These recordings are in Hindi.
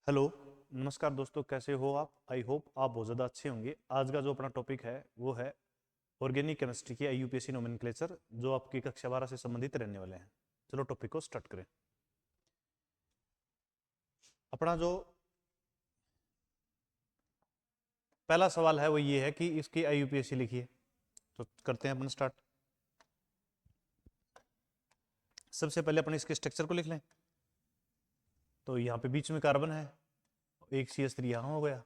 हेलो। नमस्कार दोस्तों, कैसे हो आप? आई होप आप बहुत ज़्यादा अच्छे होंगे। आज का जो अपना टॉपिक है वो है ऑर्गेनिक केमिस्ट्री की आईयूपीएसी नोमेनक्लेचर, जो आपकी कक्षा 12 से संबंधित रहने वाले हैं। चलो टॉपिक को स्टार्ट करें। अपना जो पहला सवाल है वो ये है कि इसकी आईयूपीएसी लिखिए। तो करते हैं अपन स्टार्ट। सबसे पहले अपन इसके स्ट्रक्चर को लिख लें। तो यहाँ पे बीच में कार्बन है, एक CH3 यहाँ हो गया,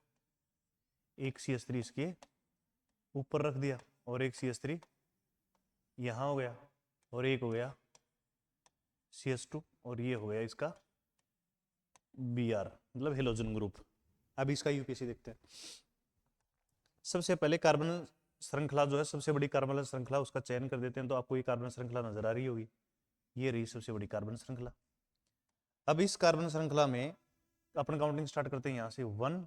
एक CH3 इसके ऊपर रख दिया, और एक CH3 यहाँ हो गया, और एक हो गया CH2, और ये हो गया इसका Br, मतलब हेलोजन ग्रुप। अब इसका यूपीएसी देखते हैं। सबसे पहले कार्बन श्रृंखला जो है, सबसे बड़ी कार्बन श्रृंखला, उसका चयन कर देते हैं। तो आपको ये कार्बन श्रृंखला नजर आ रही होगी, ये रही सबसे बड़ी कार्बन श्रृंखला। अब इस कार्बन श्रृंखला में अपन काउंटिंग स्टार्ट करते हैं यहां से। 1,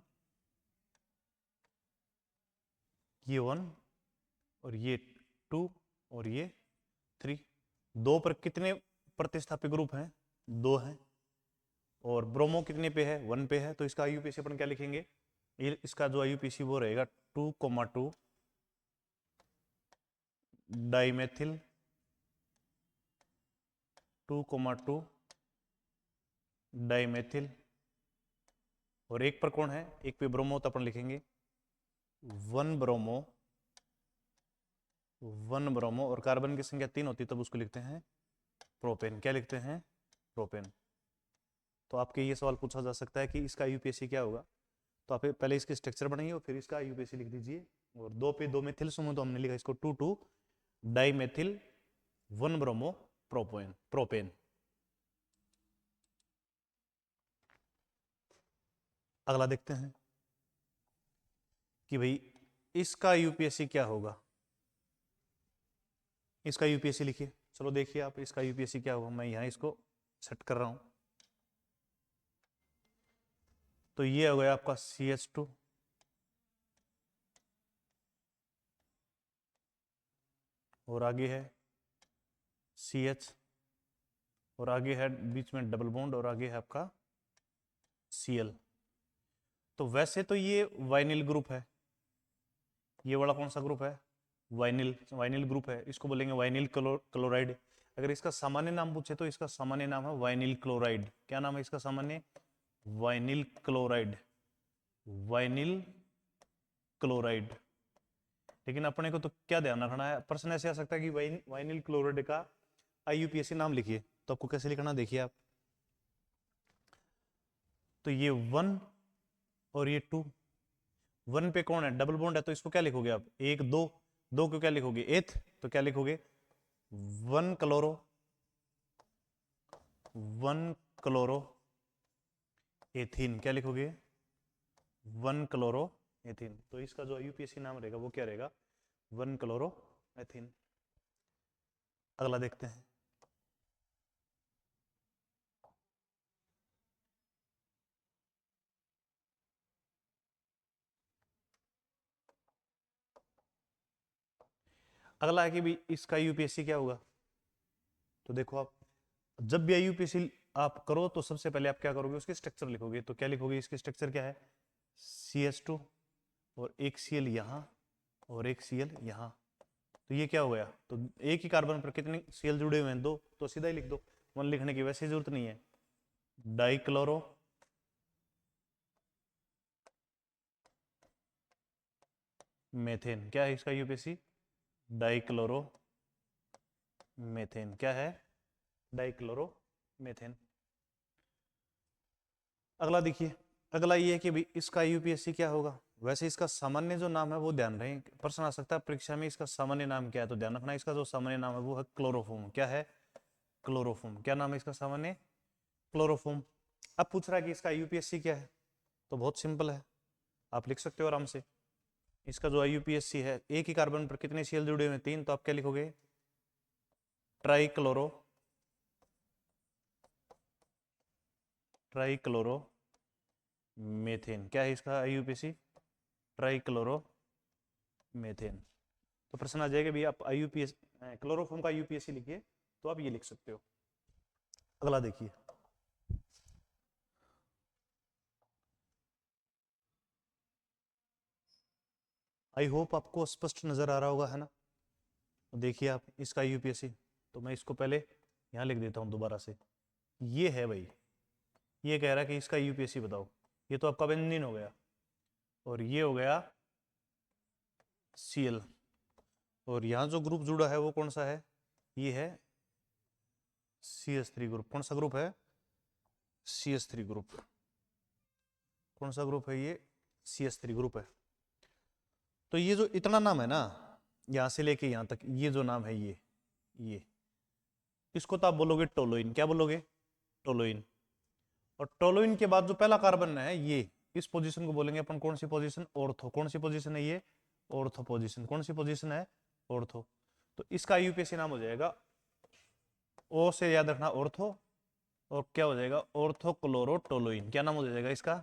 ये 1, और ये 2, और ये 3। दो पर कितने प्रतिस्थापित ग्रुप हैं? 2 हैं। और ब्रोमो कितने पे है? 1 पे है। तो इसका आईयूपीएसी अपन क्या लिखेंगे? इसका जो आईयूपीएसी वो रहेगा 2,2 डाइमेथिल 2,2 डाइमेथिल, और एक पर कौन है? एक पे ब्रोमो, तो अपन लिखेंगे 1 ब्रोमो 1 ब्रोमो। और कार्बन की संख्या 3 होती है, तब उसको लिखते हैं प्रोपेन। क्या लिखते हैं? प्रोपेन। तो आपके ये सवाल पूछा जा सकता है कि इसका यूपीएससी क्या होगा। तो आप पहले इसके स्ट्रक्चर बनाइए और फिर इसका यूपीएससी लिख दीजिए। और 2 पे 2 मेथिल समूह, तो हमने लिखा इसको 2,2 डाइमेथिल 1 ब्रोमो प्रोपेन प्रोपेन। अगला देखते हैं कि भाई इसका यूपीएससी क्या होगा। इसका यूपीएससी लिखिए। चलो देखिए आप इसका यूपीएससी क्या होगा। मैं यहाँ इसको सेट कर रहा हूँ। तो ये हो गया आपका CH2, और आगे है CH, और आगे है बीच में डबल बॉन्ड, और आगे है आपका Cl। तो वैसे तो ये वाइनिल ग्रुप है। ये वाला कौन सा ग्रुप है? वाइनिल। वाइनिल ग्रुप है, इसको बोलेंगे वाइनिल क्लोराइड। अगर इसका सामान्य नाम पूछे तो इसका सामान्य नाम है वाइनिल क्लोराइड। क्या नाम है इसका सामान्य? Vinyl chloride. Vinyl chloride. लेकिन अपने को तो क्या ध्यान रखना है, प्रश्न ऐसे आ सकता है कि वाइनिल क्लोराइड का आईयूपीएसी नाम लिखिए। तो आपको कैसे लिखना देखिए आप। तो ये 1 और ये 2। 1 पे कौन है? डबल बॉन्ड है, तो इसको क्या लिखोगे आप? 1 2। 2 को क्या लिखोगे? एथ। तो क्या लिखोगे? 1 क्लोरो 1 क्लोरो एथीन। क्या लिखोगे? 1 क्लोरो एथीन। तो इसका जो यूपीएससी नाम रहेगा वो क्या रहेगा? 1 क्लोरो एथीन। अगला देखते हैं। अगला है कि भी इसका यूपीएससी क्या होगा। तो देखो आप, जब भी यूपीएससी आप करो तो सबसे पहले आप क्या करोगे? उसके स्ट्रक्चर लिखोगे। तो क्या लिखोगे? इसके स्ट्रक्चर क्या है? CH2, और एक Cl यहाँ, और एक Cl यहाँ। तो ये क्या हो गया? तो एक ही कार्बन पर कितने Cl जुड़े हुए हैं? 2। तो सीधा ही लिख दो, 1 लिखने की वैसे जरूरत नहीं है। Dichloro methane. क्या है इसका यूपीएससी? Dichloro methane. क्या है? Dichloro methane. अगला देखिए। अगला ये है कि भाई इसका यूपीएससी क्या होगा। वैसे इसका सामान्य जो नाम है वो ध्यान रहे, प्रश्न आ सकता है परीक्षा में, इसका सामान्य नाम क्या है। तो ध्यान रखना, इसका जो सामान्य नाम है वो है क्लोरोफॉर्म। क्या है? क्लोरोफॉर्म। क्या नाम है इसका सामान्य? क्लोरोफॉर्म। अब पूछ रहा है कि इसका यूपीएससी क्या है। तो बहुत सिंपल है, आप लिख सकते हो आराम से। इसका जो यूपीएससी है, एक ही कार्बन पर कितने Cl जुड़े हुए हैं? 3। तो आप क्या लिखोगे? Trichloro trichloro methane. क्या है इसका यूपीएससी? Trichloro methane. तो प्रश्न आ जाएगा भी आप आईयूपीएस क्लोरोफॉर्म का यूपीएससी लिखिए, तो आप ये लिख सकते हो। अगला देखिए। आई होप आपको स्पष्ट नजर आ रहा होगा, है ना। तो देखिए आप इसका यूपीएससी, तो मैं इसको पहले यहाँ लिख देता हूँ दोबारा से। ये है भाई, ये कह रहा है कि इसका यूपीएससी बताओ। ये तो आपका बेंजीन हो गया, और ये हो गया Cl, और यहाँ जो ग्रुप जुड़ा है वो कौन सा है, ये है CH3 ग्रुप। कौन सा ग्रुप है, CH3 ग्रुप। कौन सा ग्रुप है ये, CH3 ग्रुप है। तो ये जो इतना नाम है ना, यहाँ से लेके यहाँ तक, ये जो नाम है ये इसको तो आप बोलोगे टोलोइन। क्या बोलोगे, टोलोइन। और टोलोइन के बाद जो पहला कार्बन है ये, इस पोजीशन को बोलेंगे अपन कौन सी पोजीशन, ऑर्थो। कौन सी पोजीशन है ये, ऑर्थो पोजीशन। कौन सी पोजीशन है, ऑर्थो। तो इसका यूपीएससी नाम हो जाएगा, ओ से याद रखना ऑर्थो, और क्या हो जाएगा, ऑर्थोक्लोरोटोलुइन। क्या नाम हो जाएगा इसका,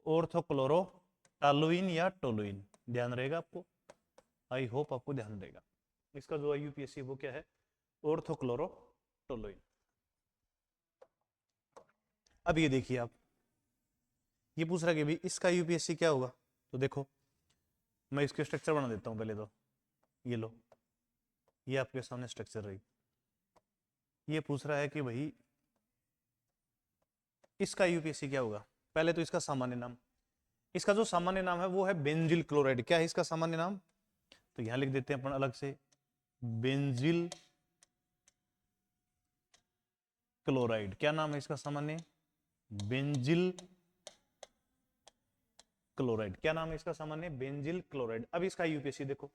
ऑर्थोक्लोरोटोलुइन या टोलुइन। ध्यान रहेगा आपको, आई होप आपको ध्यान रहेगा। इसका जो यूपीएससी वो क्या है, ऑर्थोक्लोरोटोलुइन। अब ये देखिए आप, ये पूछ रहा है कि भाई इसका यूपीएससी क्या होगा। तो देखो मैं इसके स्ट्रक्चर बना देता हूं पहले। तो ये लो, ये आपके सामने स्ट्रक्चर रही। ये पूछ रहा है कि भाई इसका यूपीएससी क्या होगा। पहले तो इसका सामान्य नाम, इसका जो सामान्य नाम है वो है बेंजिल क्लोराइड। क्या है इसका सामान्य नाम, तो यहां लिख देते हैं अपन अलग से, बेंजिल क्लोराइड। क्या नाम है इसका सामान्य, बेंजिल क्लोराइड। क्या नाम है इसका सामान्य, बेंजिल क्लोराइड। अब इसका यूपीएससी देखो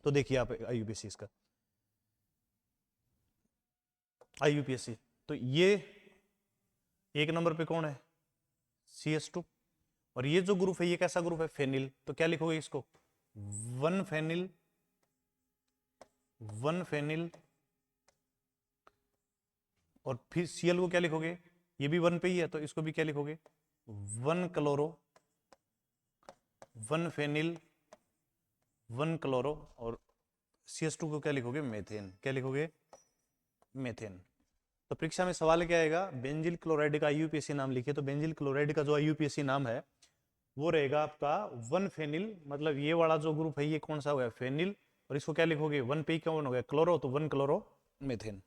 तो देखिए आप आईयूपीएससी इसका, आईयूपीएससी तो ये एक नंबर पे कौन है, CH2। और ये जो ग्रुप है ये कैसा ग्रुप है, फेनिल। तो क्या लिखोगे इसको, 1 फेनिल, 1 फेनिल। और फिर Cl को क्या लिखोगे, ये भी 1 पे ही है, तो इसको भी क्या लिखोगे, 1 क्लोरो, 1 फेनिल, 1 क्लोरो। और CH2 को क्या लिखोगे, मेथेन। क्या लिखोगे, मेथेन। तो परीक्षा में सवाल क्या आएगा, बेंजिल क्लोराइड का आईयूपीएसी नाम लिखिए। तो बेंजिल क्लोराइड का जो आईयूपीएसी नाम है वो रहेगा आपका 1 फेनिल, मतलब ये वाला जो ग्रुप है ये कौन सा हो गया, फेनिल। और इसको क्या लिखोगे, 1 पे कौन हो गया, क्लोरो, तो 1 क्लोरो मेथेन।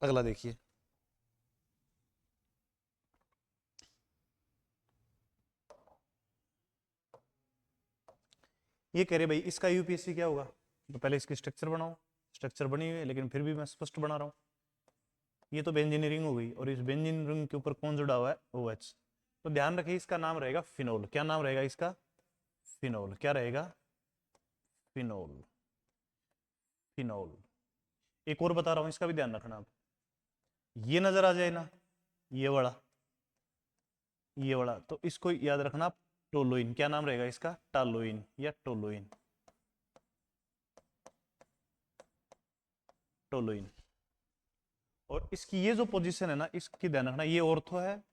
अगला देखिए, ये कह रहे भाई इसका यूपीएससी क्या होगा। तो पहले इसकी स्ट्रक्चर बनाओ। स्ट्रक्चर बनी हुई है लेकिन फिर भी मैं स्पष्ट बना रहा हूं। ये तो बेंजीनियरिंग हो गई, और इस बेंजीनियरिंग के ऊपर कौन जुड़ा हुआ है, OH। तो ध्यान रखिए इसका नाम रहेगा फिनोल। क्या नाम रहेगा इसका, फिनोल। क्या रहेगा, फिनोल, फिनोल। एक और बता रहा हूं, इसका भी ध्यान रखना आप। ये नजर आ जाए ना, ये वाला, ये वाला, तो इसको याद रखना आप, टोलोइन। क्या नाम रहेगा इसका, टालोइन या टोलोइन, टोलोइन। और इसकी ये जो पोजीशन है ना, इसकी ध्यान रखना, ये ऑर्थो है,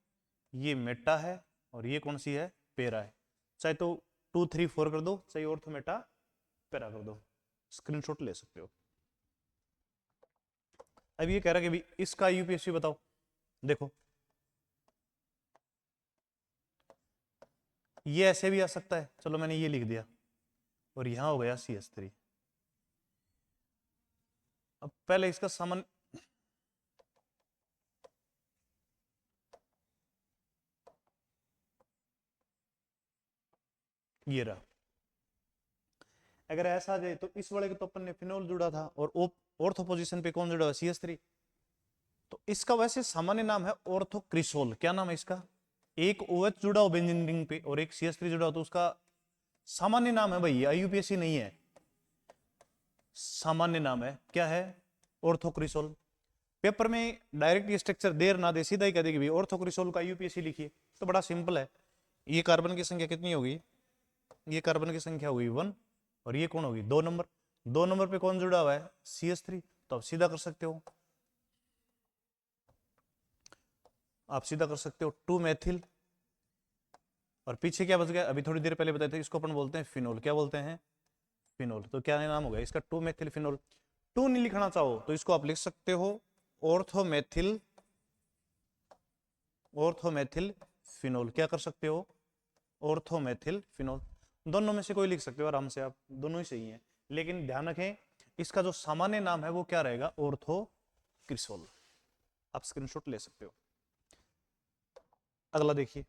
ये मेटा है, और ये कौन सी है, पेरा है। चाहे तो 2 3 4 कर दो, चाहे ऑर्थो मेटा पेरा कर दो, स्क्रीनशॉट ले सकते हो। अब ये कह रहा है कि भाई इसका यूपीएससी बताओ। देखो ये ऐसे भी आ सकता है, चलो मैंने ये लिख दिया, और यहां हो गया CH3। अब पहले इसका सामान्य, ये रहा। अगर ऐसा आ जाए तो इस वाले के तो अपन ने फिनोल जुड़ा था, और ऑर्थो पोजीशन पे कौन जुड़ा है, CH3। तो इसका वैसे सामान्य नाम है ऑर्थोक्रिसोल। क्या नाम है इसका, एक OH जुड़ा हो बेंजीन रिंग पे और एक CH3 जुड़ा हो, तो उसका सामान्य नाम है भाई, आईयूपीएसी नहीं है, सामान्य नाम है। क्या है, ऑर्थोक्रिसोल। पेपर में डायरेक्ट ये स्ट्रक्चर देर ना दे, सीधा ही कह देगी भाई ऑर्थोक्रिसोल का यूपीएससी लिखिए। तो बड़ा सिंपल है, ये कार्बन की संख्या कितनी होगी, ये कार्बन की संख्या होगी 1, और ये कौन होगी, 2 नंबर। 2 नंबर पे कौन जुड़ा हुआ है, CH3। तो आप सीधा कर सकते हो, आप सीधा कर सकते हो 2 मेथिल, और पीछे क्या बच गया, अभी थोड़ी देर पहले बताए थे, इसको अपन बोलते हैं फिनोल। क्या बोलते हैं, फिनोल। तो क्या नाम होगा इसका, 2 मेथिल फिनोल। 2 नहीं लिखना चाहो तो इसको आप लिख सकते हो ऑर्थोमेथिल, ऑर्थोमेथिल फिनोल। क्या कर सकते हो, ऑर्थोमेथिल फिनोल। दोनों में से कोई लिख सकते हो आराम से आप, दोनों ही सही है, लेकिन ध्यान रखें इसका जो सामान्य नाम है वो क्या रहेगा, ऑर्थोक्रिसोल। आप स्क्रीनशॉट ले सकते हो। अगला देखिए,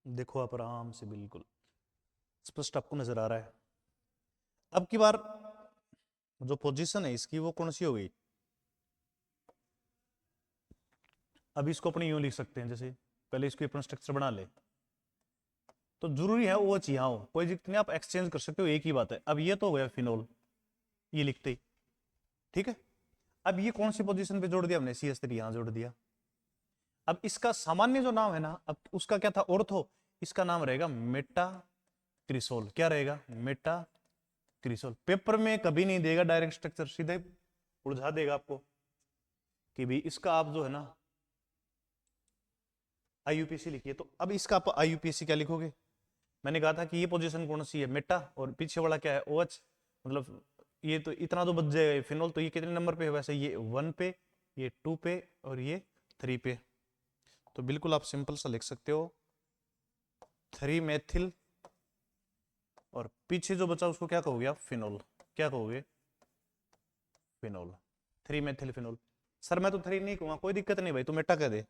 देखो आप आराम से, बिल्कुल स्पष्ट आपको नजर आ रहा है। अब की बार जो पोजीशन है इसकी वो कौन सी हो गई, अब इसको अपने यूं लिख सकते हैं, जैसे पहले इसको अपना स्ट्रक्चर बना ले, तो जरूरी है वो यहाँ हो, कोई दिक्कत नहीं, आप एक्सचेंज कर सकते हो, एक ही बात है। अब ये तो हो गया फिनोल, ये लिखते ही ठीक है। अब ये कौन सी पोजीशन पे जोड़ दिया हमने, CH3 यहां जोड़ दिया। अब इसका सामान्य जो नाम है ना, अब उसका क्या था, ऑर्थो, इसका नाम रहेगा मेटा क्रिसोल। क्या रहेगा, मेटा क्रिसोल। पेपर में कभी नहीं देगा डायरेक्ट स्ट्रक्चर, सीधे उलझा देगा आपको कि भाई इसका आप जो है ना IUPAC लिखिए। तो अब इसका आप IUPAC क्या लिखोगे, मैंने कहा था कि ये पोजीशन कौन सी है, मेटा, और पीछे वाला क्या है, OH, मतलब ये तो इतना तो बच जाएगा फिनोल। तो ये कितने नंबर पे है वैसे, ये 1 पे, ये 2 पे, और ये 3 पे। तो बिल्कुल आप सिंपल सा लिख सकते हो 3 मेथिल, और पीछे जो बचा उसको क्या कहोगे आप, फिनोल। क्या कहोगे, फिनोल, 3 मेथिल फिनोल। सर मैं तो 3 नहीं कहूंगा, कोई दिक्कत नहीं भाई, तू मेटा कह दे,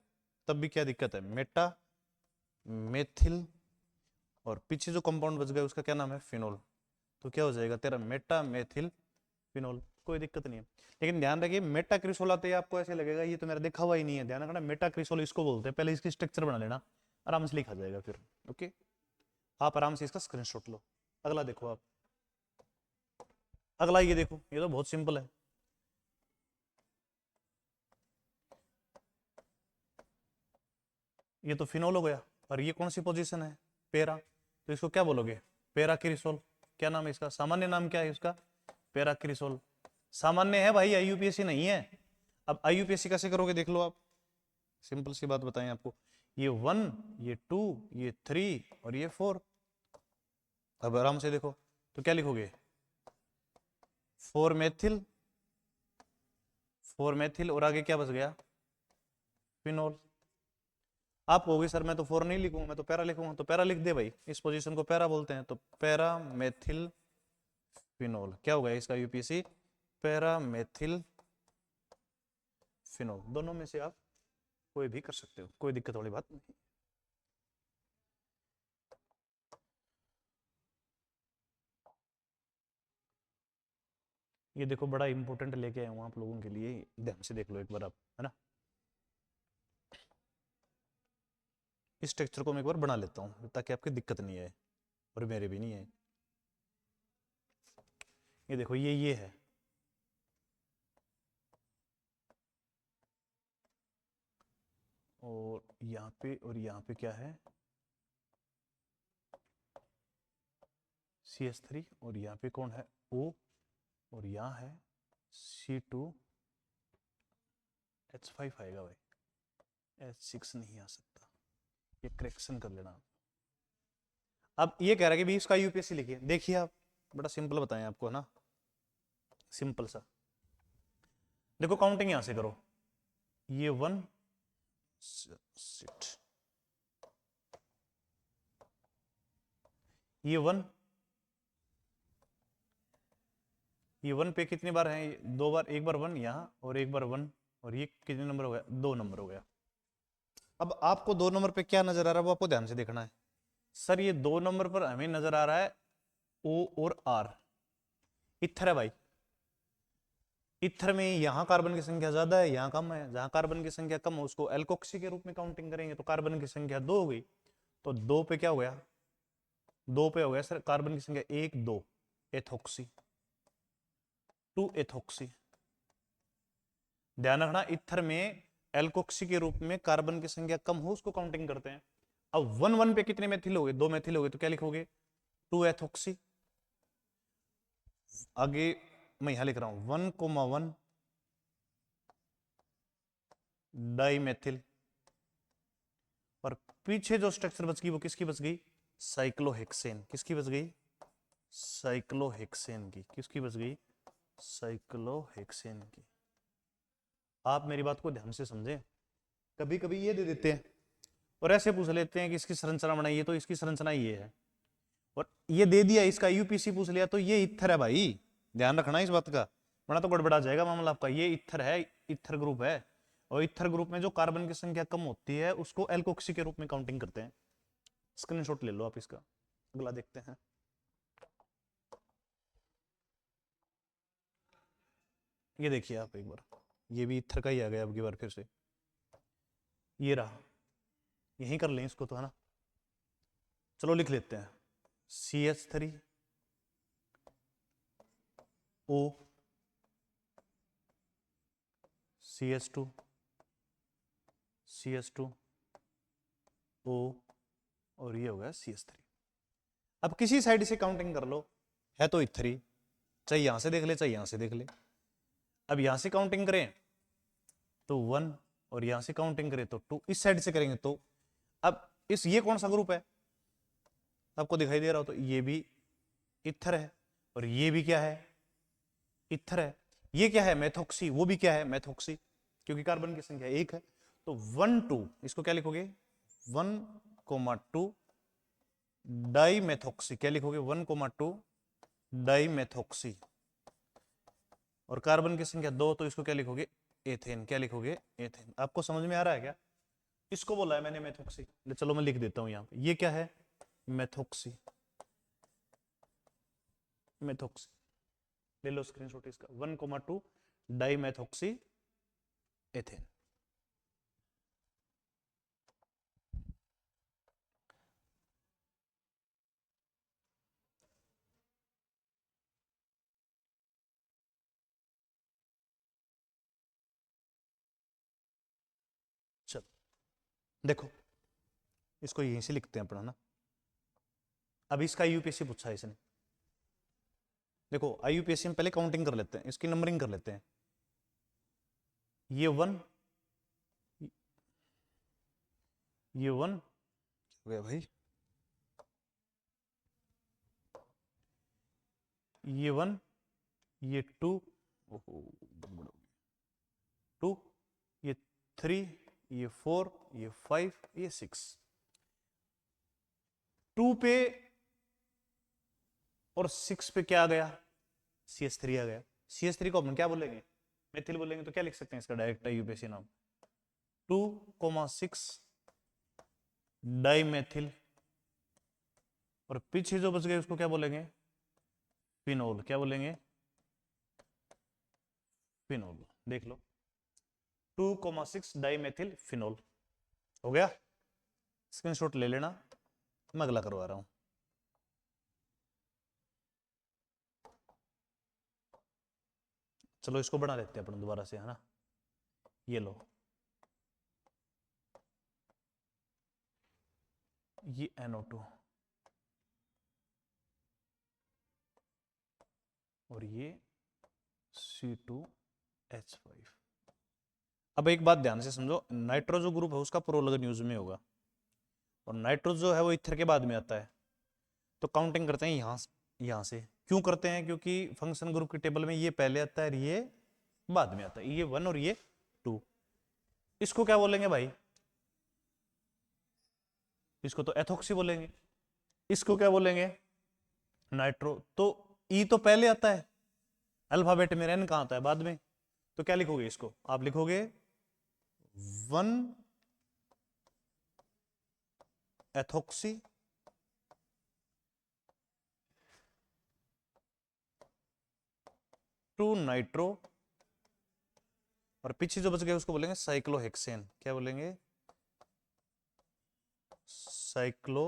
तब भी क्या दिक्कत है, मेटा मेथिल, और पीछे जो कंपाउंड बच गया उसका क्या नाम है, फिनोल। तो क्या हो जाएगा तेरा, मेटा मेथिल फिनोल। कोई दिक्कत नहीं है, लेकिन ध्यान रखिए मेटा क्रिसोल आते ही आपको ऐसे लगेगा ये तो मेरा देखा हुआ ही नहीं है। ध्यान रखना, मेटा क्रिसोल इसको बोलते हैं। पहले इसकी स्ट्रक्चर बना लेना, आराम से लिखा जाएगा फिर। ओके, आप आराम से इसका स्क्रीनशॉट लो। अगला देखो आप, अगला ये देखो, ये तो बहुत सिंपल है। ये तो फिनोल हो गया, और ये कौन सी पोजीशन है, पेरा। तो इसको क्या बोलोगे, पेरा क्रिसोल। क्या नाम है इसका, सामान्य नाम क्या है इसका, पेरा क्रिसोल। सामान्य है भाई, IUPAC नहीं है। अब IUPAC कैसे करोगे देख लो आप, सिंपल सी बात बताएं आपको, ये 1, ये 2, ये 3, और ये 4। अब आराम से देखो, तो क्या लिखोगे, 4 मेथिल, 4 मेथिल, और आगे क्या बच गया, फिनोल। आप कहोगे सर मैं तो 4 नहीं लिखूंगा, मैं तो पैरा लिखूंगा। तो पैरा लिख दे भाई, इस पोजीशन को पैरा बोलते हैं। तो पैरा मेथिल फिनोल क्या होगा इसका UPAC, पैरा मेथिल फिनोल। दोनों में से आप कोई भी कर सकते हो, कोई दिक्कत वाली बात नहीं। ये देखो बड़ा इंपॉर्टेंट लेके आया हूं आप लोगों के लिए, ध्यान से देख लो एक बार आप, है ना। इस टेक्सचर को मैं एक बार बना लेता हूं ताकि आपकी दिक्कत नहीं आए, और मेरे भी नहीं आए। ये देखो, ये है, और यहाँ पे क्या है, CH3, और यहाँ पे कौन है, O, और यहाँ है C2H5 आएगा भाई, H6 नहीं आ सकता, ये करेक्शन कर लेना। अब ये कह रहा है कि भी इसका UPAC लिखिए। देखिए आप, बड़ा सिंपल बताएं आपको, है ना, सिंपल सा। देखो काउंटिंग यहां से करो, ये 1, ये 1, ये 1 पे कितनी बार है, 2 बार, एक बार 1 यहाँ, और एक बार 1, और ये कितने नंबर हो गया, 2 नंबर हो गया। अब आपको 2 नंबर पे क्या नजर आ रहा है वो आपको ध्यान से देखना है। सर ये 2 नंबर पर हमें नजर आ रहा है O और R, इथर है भाई। इथर में यहाँ कार्बन की संख्या ज्यादा है, यहाँ कम है। जहां कार्बन की संख्या कम हो उसको एल्कोक्सी के रूप में काउंटिंग करेंगे। तो कार्बन की संख्या 2 हो गई, तो 2 पे क्या हो गया, 2 पे हो गया सर कार्बन की संख्या 1, 2, एथोक्सी, 2 एथोक्सी। ध्यान रखना, इथर में एल्कोक्सी के रूप में कार्बन की संख्या कम हो उसको काउंटिंग करते हैं। अब 1, 1 पे कितने मेथिल हो गए, 2 मेथिल हो गए, तो क्या लिखोगे, 2 एथोक्सी। आगे मैं यहां लिख रहा हूं 1,1 डाइमेथिल, और पीछे जो स्ट्रक्चर बच गई वो किसकी बच गई, साइक्लोहेक्सेन। किसकी बच गई, साइक्लोहेक्सेन की। किसकी बच गई? साइक्लोहेक्सेन की। आप मेरी बात को ध्यान से समझें। कभी कभी ये दे देते हैं और ऐसे पूछ लेते हैं कि इसकी संरचना बनाइए, तो इसकी संरचना ये है, और ये दे दिया, इसका यूपीसी पूछ लिया, तो ये इथर है भाई। ध्यान रखना इस बात का, वरना तो गड़बड़ा जाएगा मामला आपका। ये इथर है, इथर ग्रुप है, और इथर ग्रुप में जो कार्बन की संख्या कम होती है उसको एल्कोक्सी के रूप में काउंटिंग करते हैं। स्क्रीनशॉट ले लो आप इसका। अगला देखते हैं। ये देखिए आप एक बार, ये भी इथर का ही आ गया अब की बार फिर से। ये रहा, यहीं कर लें इसको तो, है ना। चलो लिख लेते हैं। CH3 O CH2 CH2 O, और ये हो गया CH3। अब किसी साइड से काउंटिंग कर लो, है तो इथर ही, चाहे यहां से देख ले चाहे यहां से देख ले। अब यहां से काउंटिंग करें तो 1, और यहां से काउंटिंग करें तो 2, इस साइड से करेंगे तो। अब इस ये कौन सा ग्रुप है आपको दिखाई दे रहा हो, तो ये भी इथर है, और ये भी क्या है? इथर है। ये क्या है? मेथोक्सी। वो भी क्या है? मेथोक्सी, क्योंकि कार्बन की संख्या 1 है। तो 1 2, इसको क्या लिखोगे? 1,2 डाइमेथोक्सी। क्या लिखोगे? 1,2 डाइमेथोक्सी। और कार्बन की संख्या 2, तो इसको क्या लिखोगे? एथेन। क्या लिखोगे? एथेन। आपको समझ में आ रहा है क्या? इसको बोला है मैंने मेथोक्सी। चलो मैं लिख देता हूं यहां पे, ये क्या है? मेथोक्सी। मेथोक्सी ले लो स्क्रीनशॉट इसका। 1,2 डाइमेथोक्सी एथेन। चल देखो, इसको यहीं से लिखते हैं अपना ना। अब इसका यूपीएससी पूछा है इसने। देखो आईयूपीएससी में पहले काउंटिंग कर लेते हैं, इसकी नंबरिंग कर लेते हैं। ये 1, ये 1 हो गया भाई, ये 1, ये 2, 2, ये 3, ये 4, ये 5, ये 6। 2 पे और 6 पे क्या आ गया? CH3 आ गया। CH3 को अपन क्या बोलेंगे? मेथिल बोलेंगे। तो क्या लिख सकते हैं इसका डायरेक्ट यूपीएससी नाम? 2,6 डाइमेथिल, और पीछे जो बच गए उसको क्या बोलेंगे? फिनोल। क्या बोलेंगे? फिनोल। देख लो, 2,6 डाइमेथिल फिनोल हो गया। स्क्रीनशॉट ले लेना, मैं अगला करवा रहा हूं। चलो इसको बना लेते हैं अपन दोबारा से, है ना। ये लो, ये NO2 और ये C2H5। अब एक बात ध्यान से समझो, नाइट्रो जो ग्रुप है उसका प्रोलगन यूज में होगा, और नाइट्रो जो है वो इथर के बाद में आता है। तो काउंटिंग करते हैं यहां से। क्यों करते हैं? क्योंकि फंक्शन ग्रुप की टेबल में ये पहले आता है, ये बाद में आता है। ये 1 और ये 2। इसको क्या बोलेंगे भाई? इसको तो एथोक्सी बोलेंगे। इसको क्या बोलेंगे? नाइट्रो। तो ई तो पहले आता है अल्फाबेट में, एन कहां आता है? बाद में। तो क्या लिखोगे इसको? आप लिखोगे 1 एथोक्सी, 2 नाइट्रो, और पीछे जो बच गया उसको बोलेंगे साइक्लोहेक्सेन। क्या बोलेंगे? साइक्लो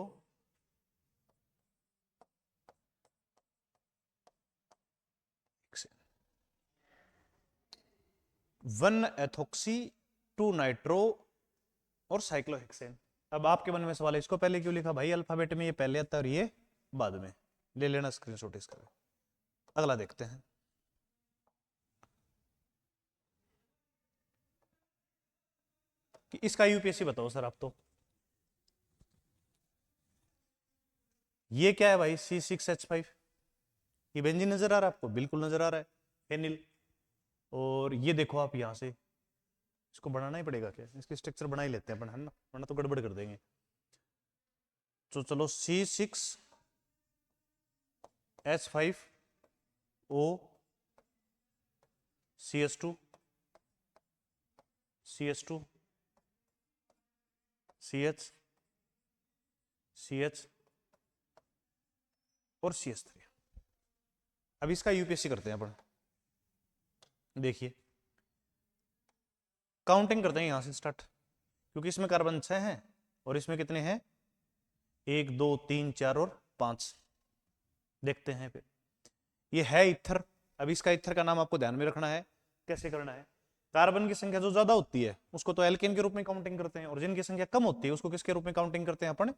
1 एथोक्सी, 2 नाइट्रो और साइक्लोहेक्सेन। अब आपके मन में सवाल है, इसको पहले क्यों लिखा भाई? अल्फाबेट में ये पहले आता है और ये बाद में। ले लेना स्क्रीनशॉट इसका। अगला देखते हैं। कि इसका यूपीएससी बताओ सर आप तो। ये क्या है भाई? C6H5। ये बेंजीन नजर आ रहा है आपको? बिल्कुल नजर आ रहा है, फेनिल। और ये देखो आप यहाँ से, इसको बढ़ाना ही पड़ेगा क्या, इसकी स्ट्रक्चर बना ही लेते हैं अपन, है ना, वरना तो गड़बड़ कर देंगे। तो चलो C6H5O CS2 CH2 CH CH और CS3। अब इसका यूपीएससी करते हैं अपन। देखिए काउंटिंग करते हैं यहां से स्टार्ट, क्योंकि इसमें कार्बन 6 हैं और इसमें कितने हैं, 1 2 3 4 और 5। देखते हैं फिर, ये है इथर। अब इसका इथर का नाम आपको ध्यान में रखना है। कैसे करना है, कार्बन की संख्या जो ज्यादा होती है उसको तो एल्केन के रूप में काउंटिंग करते हैं, और जिनकी संख्या कम होती है उसको किसके रूप में काउंटिंग करते हैं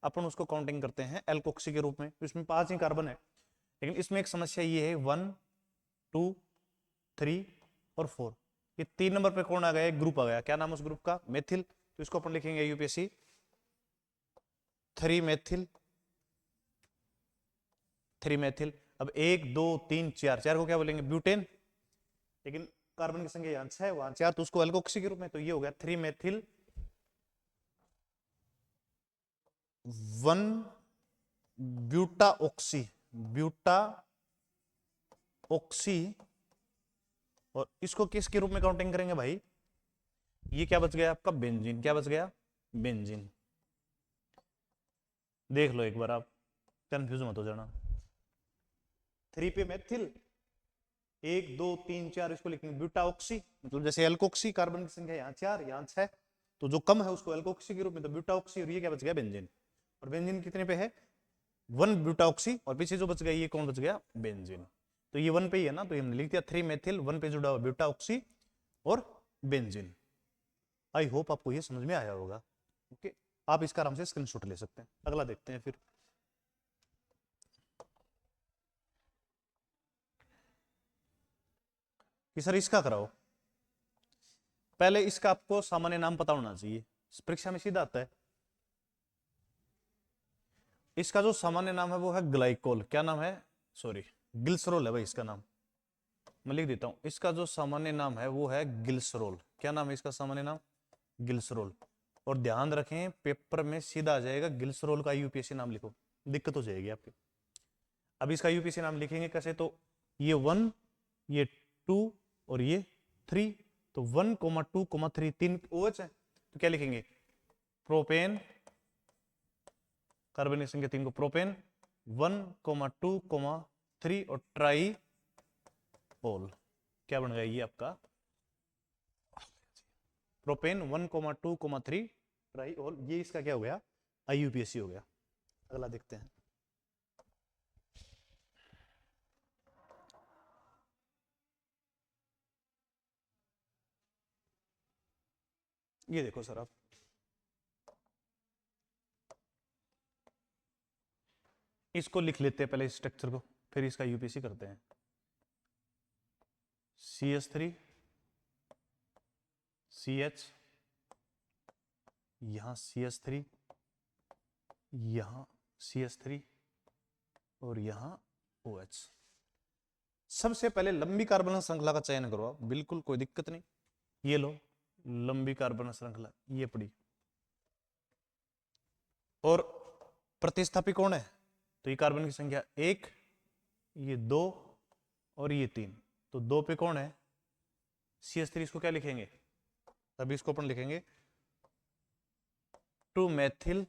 अपन उसको काउंटिंग करते हैं एल्कोक्सी के रूप में। इसमें 5 ही कार्बन है, लेकिन इसमें एक समस्या ये है 1 2 3 और 4, ये 3 नंबर पे कौन आ गया, एक ग्रुप आ गया। क्या नाम उस ग्रुप का, मेथिल। तो इसको अपन लिखेंगे यूपीएससी 3 मेथिल 3 मेथिल। अब 1 2 3 4 को क्या बोलेंगे, ब्यूटेन। लेकिन कार्बन की संख्या यहाँ 6 है, वहां 4, तो उसको एल्कोक्सी के रूप में, तो ये हो गया 3 मेथिल 1 ब्यूटा ऑक्सी। और इसको किसके रूप में काउंटिंग करेंगे भाई, ये क्या बच गया आपका, बेंजीन। क्या बच गया, बेंजीन। देख लो एक बार आप, कंफ्यूज मत हो जाना। 3 पे मेथिल, 1 2 3 4 इसको लिखेंगे ब्यूटा ऑक्सी, मतलब जैसे एल्कोक्सी, कार्बन की संख्या यहाँ 4 यहाँ 6, तो जो कम है उसको एल्कोक्सी के रूप में, तो ब्यूटा ऑक्सी। और ये क्या बच गया, बेंजीन। और बेंजीन कितने पे है, 1 ब्यूटा ऑक्सी, और पीछे जो बच गया ये कौन बच गया, बेंजीन। तो ये 1 पे ही है ना, तो हमने लिख दिया 3 मेथिल 1 पे जुड़ा हुआ ब्यूटा ऑक्सी और बेंजीन। आई होप आपको ये समझ में आया होगा। ओके, आप इसका आराम से स्क्रीनशॉट ले सकते हैं। अगला देखते हैं फिर। कि सर इसका कराओ, पहले इसका आपको सामान्य नाम पता होना चाहिए, परीक्षा में सीधा आता है। इसका जो सामान्य नाम है वो है ग्लाइकोल। क्या नाम है, सॉरी ग्लिसरॉल है भाई इसका नाम, मैं लिख देता हूं। इसका जो सामान्य नाम है वो है ग्लिसरॉल। क्या नाम है इसका सामान्य नाम, ग्लिसरॉल। और ध्यान रखें पेपर में सीधा आ जाएगा ग्लिसरॉल का यूपीएससी नाम लिखो, दिक्कत हो जाएगी आपकी। अब इसका यूपीएससी नाम लिखेंगे कैसे, तो ये 1 ये 2 और ये 3, तो 1 2 3 3 OH है, तो क्या लिखेंगे, प्रोपेन। कार्बन की संख्या 3 को प्रोपेन 1 2 3 और ट्राई ओल। क्या बन गया ये आपका प्रोपेन 1 2 3 ट्राई ओल। ये इसका क्या हो गया, आईयूपीएससी हो गया। अगला देखते हैं। ये देखो सर आप, इसको लिख लेते हैं पहले इस स्ट्रक्चर को, फिर इसका यूपीएससी करते हैं। CH3 CH, यहां CH3, यहां CH3 और यहां OH। सबसे पहले लंबी कार्बन श्रृंखला का चयन करो आप, बिल्कुल कोई दिक्कत नहीं। ये लो लंबी कार्बन श्रृंखला, ये पड़ी। और प्रतिस्थापी कौन है, तो ये कार्बन की संख्या 1, ये 2 और ये 3, तो 2 पे कौन है, CH3। इसको क्या लिखेंगे, तभी इसको अपन लिखेंगे 2 मेथिल,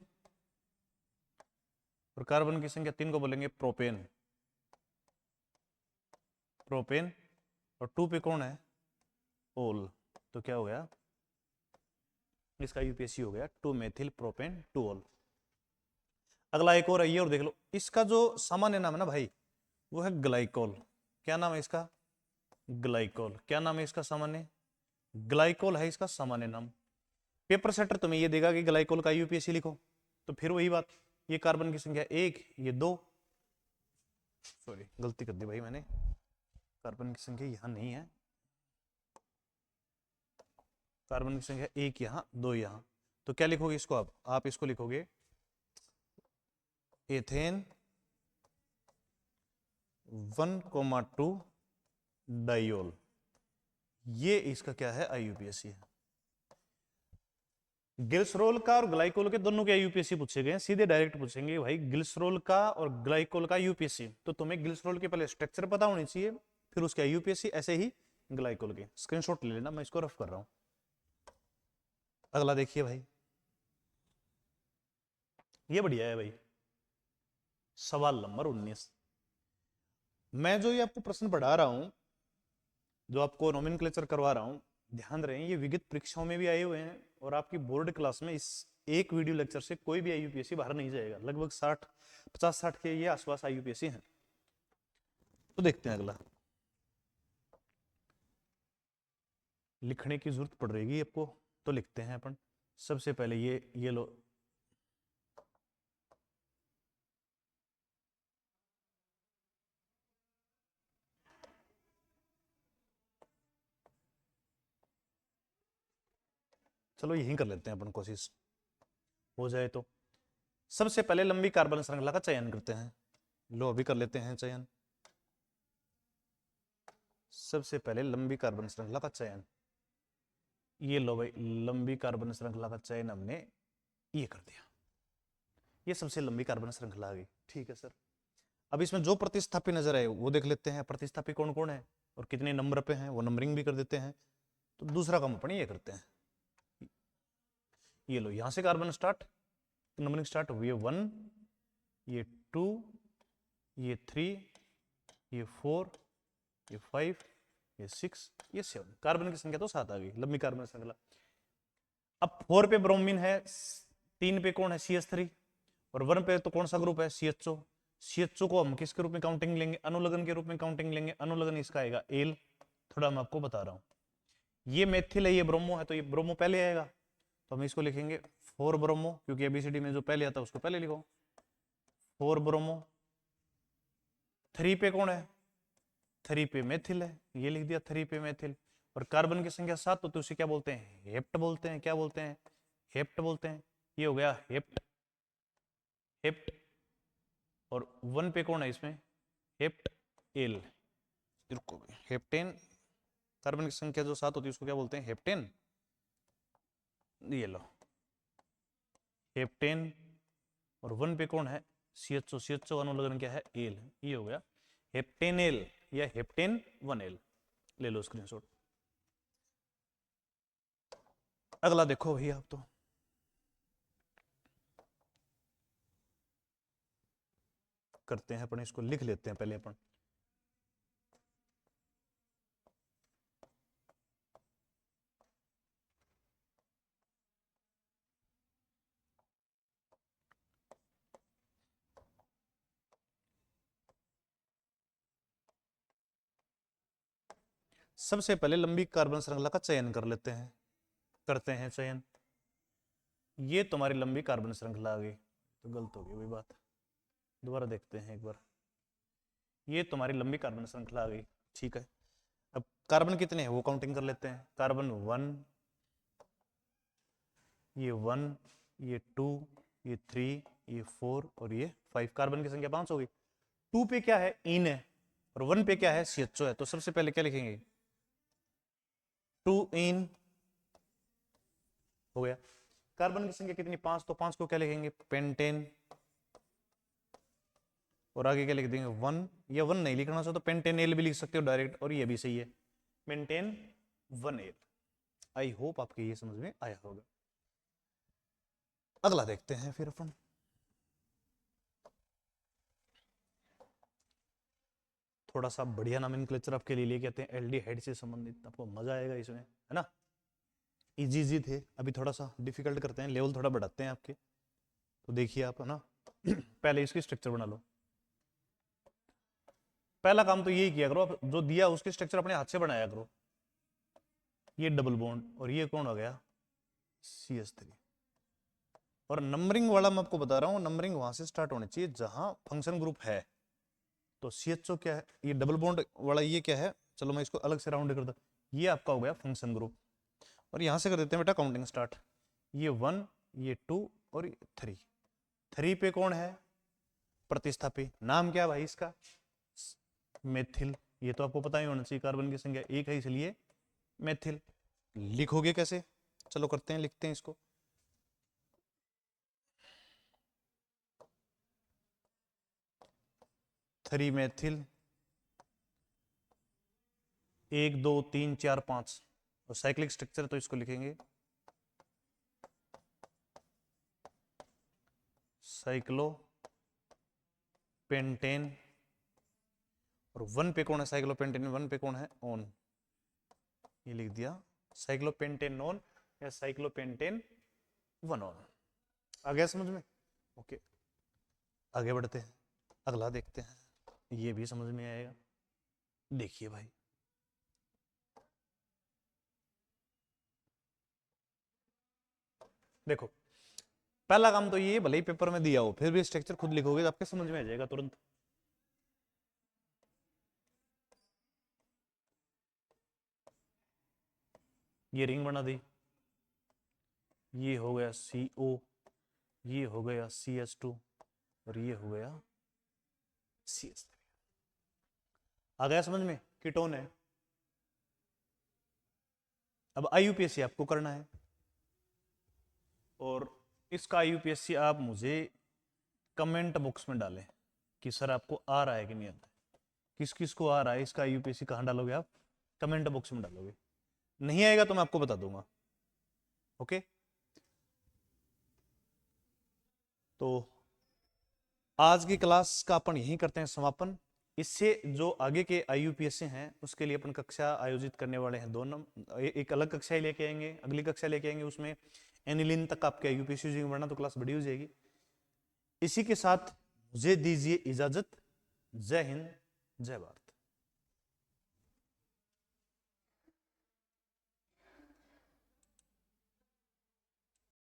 और कार्बन की संख्या 3 को बोलेंगे प्रोपेन। प्रोपेन और 2 पे कौन है, ओल। तो क्या हो गया, इसका यूपीएससी हो गया 2 मेथिल प्रोपेन 2 ओल। अगला एक और है, ये और देख लो। इसका जो सामान्य नाम है ना भाई वो है ग्लाइकोल। क्या नाम है इसका, ग्लाइकोल। क्या नाम है इसका सामान्य, ग्लाइकोल है इसका सामान्य नाम। पेपर सेटर तुम्हें ये देगा कि ग्लाइकोल का यूपीएससी लिखो, तो फिर वही बात, ये कार्बन की संख्या 1 ये 2, सॉरी गलती कर दी भाई मैंने, कार्बन की संख्या यहां नहीं है, कार्बन की संख्या 1 यहां 2 यहां, तो क्या लिखोगे इसको आप इसको लिखोगे एथेन 1,2 डाइयोल, ये इसका क्या है, आईयूपीएसी है। ग्लिसरॉल का और ग्लाइकोल के दोनों के यूपीएससी पूछे गए हैं, सीधे डायरेक्ट पूछेंगे भाई ग्लिसरॉल का और ग्लाइकोल का यूपीएससी, तो तुम्हें ग्लिसरॉल के पहले स्ट्रक्चर पता होनी चाहिए, फिर उसका यूपीएससी, ऐसे ही ग्लाइकोल के। स्क्रीनशॉट ले लेना, मैं इसको रफ कर रहा हूं। अगला देखिए भाई, ये बढ़िया है भाई, सवाल नंबर 19। मैं जो ये आपको प्रश्न पढ़ा रहा हूं, जो आपको नोमेनक्लेचर करवा रहा हूं, ध्यान रहे ये विगत परीक्षाओं में भी आए हुए हैं, और आपकी बोर्ड क्लास में इस एक वीडियो लेक्चर से कोई भी आईयूपीएससी बाहर नहीं जाएगा। लगभग 50-60 के ये आसपास आईयूपीएससी हैं। तो देखते हैं अगला, लिखने की जरूरत पड़ रहेगी आपको, तो लिखते हैं अपन। सबसे पहले ये लो, चलो यहीं कर लेते हैं अपन, कोशिश हो जाए तो। सबसे पहले लंबी कार्बन श्रृंखला का चयन करते हैं। लो अभी कर लेते हैं चयन। सबसे पहले लंबी कार्बन श्रृंखला का चयन, ये लो भाई, लंबी कार्बन श्रृंखला का चयन हमने ये कर दिया, ये सबसे लंबी कार्बन श्रृंखला आ गई। ठीक है सर, अब इसमें जो प्रतिस्थापी नजर आए वो देख लेते हैं, प्रतिस्थापी कौन कौन है और कितने नंबर पे हैं, वो नंबरिंग भी कर देते हैं। तो दूसरा काम अपन ये करते हैं, ये लो यहां से कार्बन स्टार्ट, नंबरिंग स्टार्ट हुई है 1, ये 2, ये 3, ये 4, ये 5, ये 6, ये 7। कार्बन की संख्या तो 7 आ गई, लंबी कार्बन श्रृंखला। अब 4 पे ब्रोमीन है, 3 पे कौन है, CH3, और 1 पे तो कौन सा ग्रुप है, CHO। CHO को हम किसके रूप में काउंटिंग लेंगे, अनुलग्न के रूप में काउंटिंग लेंगे। अनुलग्न इसका आएगा एल, थोड़ा मैं आपको बता रहा हूं। ये मेथिल है, ये ब्रोमो है, तो ये ब्रोमो पहले आएगा, तो हम इसको लिखेंगे 4 ब्रोमो, क्योंकि एबीसीडी में जो पहले आता है उसको पहले लिखो, 4 ब्रोमो। 3 पे कौन है, 3 पे मेथिल है, ये लिख दिया 3 पे मेथिल। और कार्बन की संख्या 7, तो उसे क्या बोलते हैं, हेप्ट बोलते हैं। क्या बोलते हैं, हेप्ट बोलते हैं। ये हो गया हेप्ट, हेप्ट। और 1 पे कौन है इसमें, हेप्ट एल, हेप्टेन। कार्बन की संख्या जो 7 होती है उसको क्या बोलते हैं, हेप्टेन। ये लो हेप्टेन, और 1 पे कौन है, CHO। CHO अनुलग्न क्या है, एल, ये हो गया हेप्टेनेल या हेप्टेन 1L। ले लो स्क्रीनशॉट। अगला देखो भैया, आप तो करते हैं अपन, इसको लिख लेते हैं पहले अपन। सबसे पहले लंबी कार्बन श्रृंखला का चयन कर लेते हैं, करते हैं चयन। ये तुम्हारी लंबी कार्बन श्रृंखला आ गई, तो गलत हो गई वही बात, दोबारा देखते हैं एक बार। ये तुम्हारी लंबी कार्बन श्रृंखला आ गई, ठीक है। अब कार्बन कितने हैं वो काउंटिंग कर लेते हैं। कार्बन 1, ये 1, ये 2, ये 3, ये 4 और ये 5। कार्बन की संख्या 5 हो गई। 2 पे क्या है, इन है, और 1 पे क्या है, CHO है। तो सबसे पहले क्या लिखेंगे, 2 इन हो गया। कार्बन की संख्या कितनी, 5, तो 5 को क्या लिखेंगे, पेंटेन। और आगे क्या लिख देंगे, 1, या 1 नहीं लिखना चाहो तो पेंटेनेल भी लिख सकते हो डायरेक्ट, और ये भी सही है, पेंटेन 1L। आई होप आपके ये समझ में आया होगा। अगला देखते हैं फिर अपन। थोड़ा सा बढ़िया नोमेनक्लेचर आपके लिए लेके आते हैं, एल्डिहाइड से संबंधित, आपको मजा आएगा इसमें, है ना। इजी इजी थे, अभी थोड़ा सा डिफिकल्ट करते हैं, लेवल थोड़ा बढ़ाते हैं आपके। तो देखिए आप, है ना, पहले इसकी स्ट्रक्चर बना लो। पहला काम तो यही किया करो, आप जो दिया उसके स्ट्रक्चर अपने हाथ से बनाया करो। ये डबल बॉन्ड, और ये कौन हो गया, CH3। और नंबरिंग वाला मैं आपको बता रहा हूं, नंबरिंग वहां से स्टार्ट होनी चाहिए जहां फंक्शन ग्रुप है। तो CHO क्या है, ये डबल बॉन्ड वाला ये क्या है, चलो मैं इसको अलग से राउंड कर दूं, ये आपका हो गया फंक्शन ग्रुप। और यहां से कर देते हैं बेटा काउंटिंग स्टार्ट। ये 1, ये 2 और ये 3। 3 पे कौन है, प्रतिस्थापी, नाम क्या है भाई इसका, मेथिल, ये तो आपको पता ही होना चाहिए, कार्बन की संख्या एक है इसलिए मेथिल। लिखोगे कैसे? चलो करते हैं, लिखते हैं इसको। थ्री मेथिल, 1 2 3 4 5, और साइक्लिक स्ट्रक्चर तो इसको लिखेंगे साइक्लो पेंटेन, और 1 पे कौन है साइक्लोपेंटेन, 1 पे कौन है ऑन, ये लिख दिया साइक्लोपेंटेन ऑन या साइक्लोपेंटेन 1 ऑन। आ गया समझ में? ओके, आगे बढ़ते हैं, अगला देखते हैं, ये भी समझ में आएगा। देखिए भाई, देखो पहला काम तो ये, भले ही पेपर में दिया हो फिर भी स्ट्रक्चर खुद लिखोगे तो आपके समझ में आ जाएगा तुरंत। ये रिंग बना दी, ये हो गया CO, ये हो गया CS2, और ये हो गया CS3। आ गया समझ में? कीटोन है। अब IUPAC आपको करना है, और इसका IUPAC आप मुझे कमेंट बॉक्स में डालें कि सर आपको आ रहा है कि नहीं आता है। किस किस को आ रहा है इसका IUPAC, कहाँ डालोगे आप? कमेंट बॉक्स में डालोगे। नहीं आएगा तो मैं आपको बता दूंगा। ओके, तो आज की क्लास का अपन यहीं करते हैं समापन। इससे जो आगे के IUPAC हैं उसके लिए अपन कक्षा आयोजित करने वाले हैं, दोनों एक अलग कक्षा ही लेके आएंगे, अगली कक्षा लेके आएंगे, उसमें एनिलिन तक आपके IUPAC बढ़ना, तो क्लास बड़ी हो जाएगी। इसी के साथ मुझे दीजिए इजाजत। जय हिंद, जय भारत।